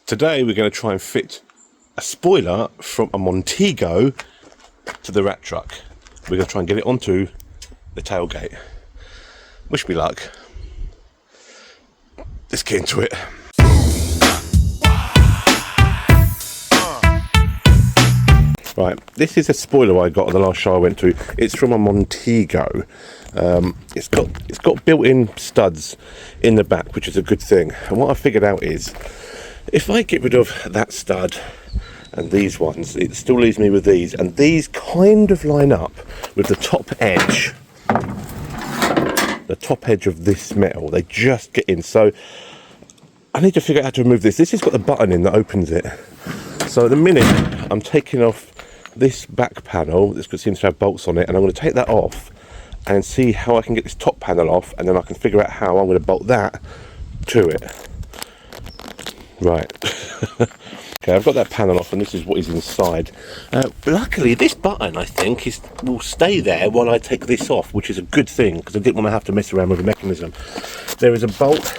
Today we're going to try and fit a spoiler from a Montego to the rat truck. We're going to try and get it onto the tailgate. Wish me luck. Let's get into it. Right, this is a spoiler I got at the last show I went to. It's from a Montego. It's got built-in studs in the back, which is a good thing. And what I figured out is, if I get rid of that stud and these ones, it still leaves me with these, and these kind of line up with the top edge. The top edge of this metal, they just get in. So I need to figure out how to remove this. This has got the button in that opens it. So at the minute, I'm taking off this back panel. This seems to have bolts on it, and I'm going to take that off and see how I can get this top panel off, and then I can figure out how I'm going to bolt that to it. Right. Okay, I've got that panel off, and this is what is inside. Luckily, this button, I think, will stay there while I take this off, which is a good thing, because I didn't want to have to mess around with the mechanism. There is a bolt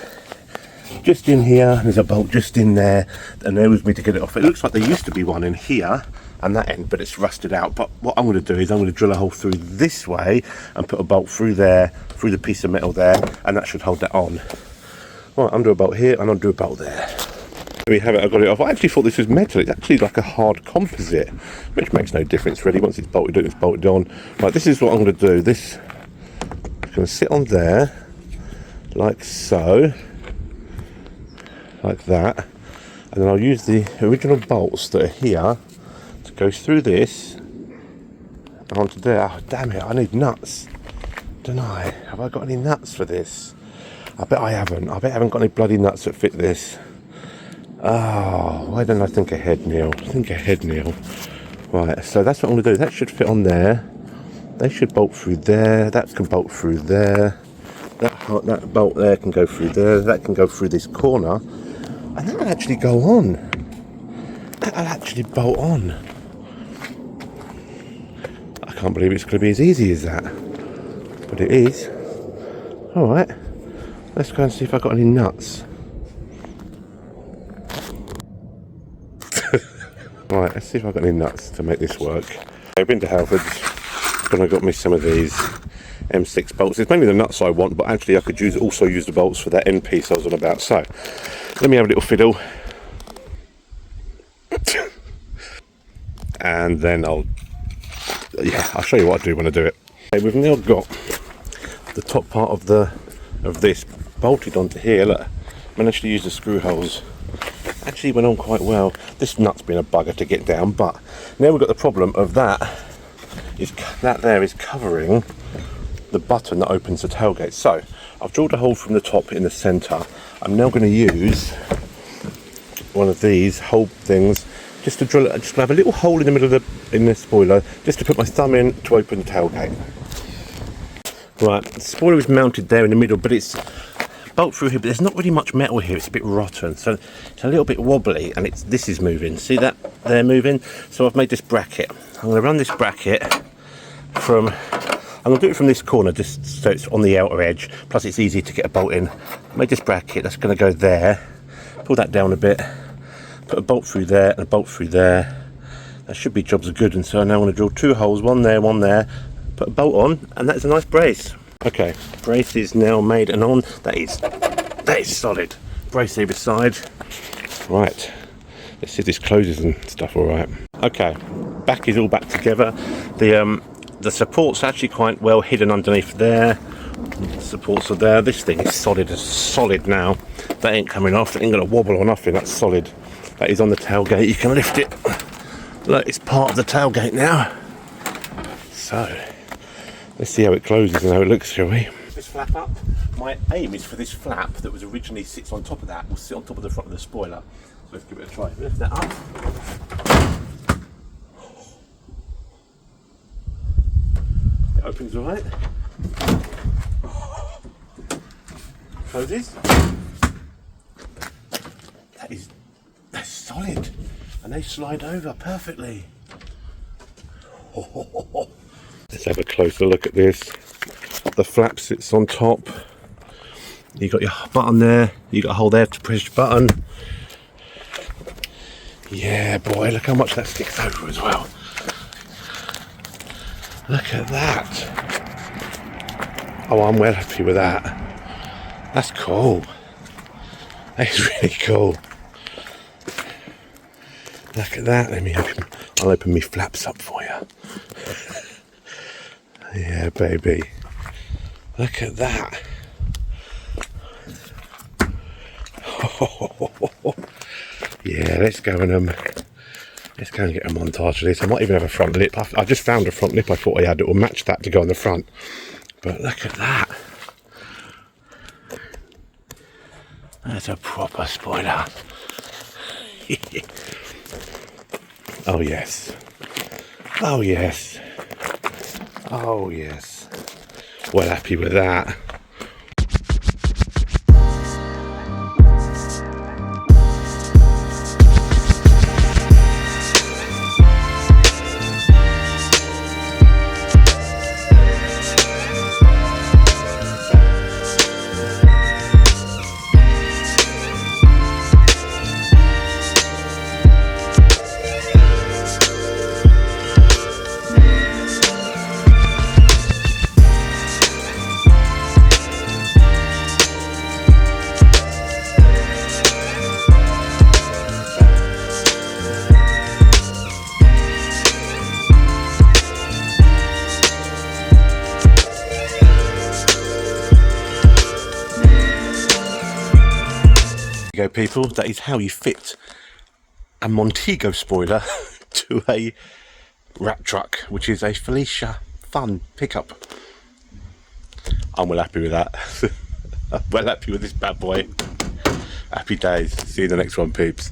just in here, there's a bolt just in there, and there was me to get it off. It looks like there used to be one in here and that end, but it's rusted out. But what I'm going to do is I'm going to drill a hole through this way and put a bolt through there, through the piece of metal there, and that should hold that on. Right, undo a bolt here and undo a bolt there. There we have it, I've got it off. I actually thought this was metal. It's actually like a hard composite, which makes no difference really. Once it's bolted in, it's bolted on. Right, this is what I'm going to do. This is going to sit on there, like so. Like that, and then I'll use the original bolts that are here to go through this and onto there. Oh, damn it, I need nuts, don't I? Have I got any nuts for this? I bet I haven't. I bet I haven't got any bloody nuts that fit this. Oh, why don't I think ahead, Neil? Think ahead, Neil. Right, so that's what I'm going to do. That should fit on there. They should bolt through there. That can bolt through there. That bolt there can go through there. That can go through this corner. And that'll actually go on. That'll actually bolt on. I can't believe it's going to be as easy as that. But it is. Alright. Let's go and see if I've got any nuts. Right, let's see if I've got any nuts to make this work. I've been to Halfords and I got me some of these M6 bolts. It's mainly the nuts I want, but actually I could also use the bolts for that end piece I was on about. So let me have a little fiddle, and then I'll show you what I do when I do it. Okay, we've now got the top part of this bolted onto here. Look, managed to use the screw holes. Actually went on quite well. This nut's been a bugger to get down, but now we've got the problem of that there is covering the button that opens the tailgate. So I've drilled a hole from the top in the centre. I'm now going to use one of these hole things just to drill it. I'm just going to have a little hole in the middle of the spoiler, just to put my thumb in to open the tailgate. Right, the spoiler is mounted there in the middle, but it's bolt through here, but there's not really much metal here. It's a bit rotten, so it's a little bit wobbly, and this is moving. See that there moving? So I've made this bracket. I'm going to run this bracket I'm going to do it from this corner, just so it's on the outer edge, plus it's easy to get a bolt in. Made this bracket, that's going to go there. Pull that down a bit, put a bolt through there and a bolt through there. That should be jobs are good, and so now I'm going to drill two holes, one there, put a bolt on, and that's a nice brace. Okay, brace is now made and on. That is solid. Brace either side. Right, let's see if this closes and stuff all right. Okay, back is all back together. The support's actually quite well hidden underneath there. The supports are there. This thing is solid now. That ain't coming off. It ain't gonna wobble or nothing. That's solid. That is on the tailgate. You can lift it. Look, it's part of the tailgate now. So let's see how it closes and how it looks, shall we? This flap up. My aim is for this flap that was originally sits on top of that will sit on top of the front of the spoiler. So let's give it a try. Lift that up. It opens all right. Closes. That's solid, and they slide over perfectly. Let's have a closer look at this. The flap sits on top. You got your button there. You got a hole there to push the button. Yeah, boy, look how much that sticks over as well. Look at that. Oh, I'm well happy with that. That's cool. That is really cool. Look at that. I'll open me flaps up for you. Yeah, baby. Look at that. Yeah, let's go and get a montage of this. I might even have a front lip. I just found a front lip I thought I had that will match that to go on the front. But look at that. That's a proper spoiler. Oh yes. Oh yes. Oh yes. Well happy with that. Go people, that is how you fit a Montego spoiler to a wrap truck, which is a Felicia Fun pickup. I'm well happy with that. I'm well happy with this bad boy. Happy days. See you in the next one, peeps.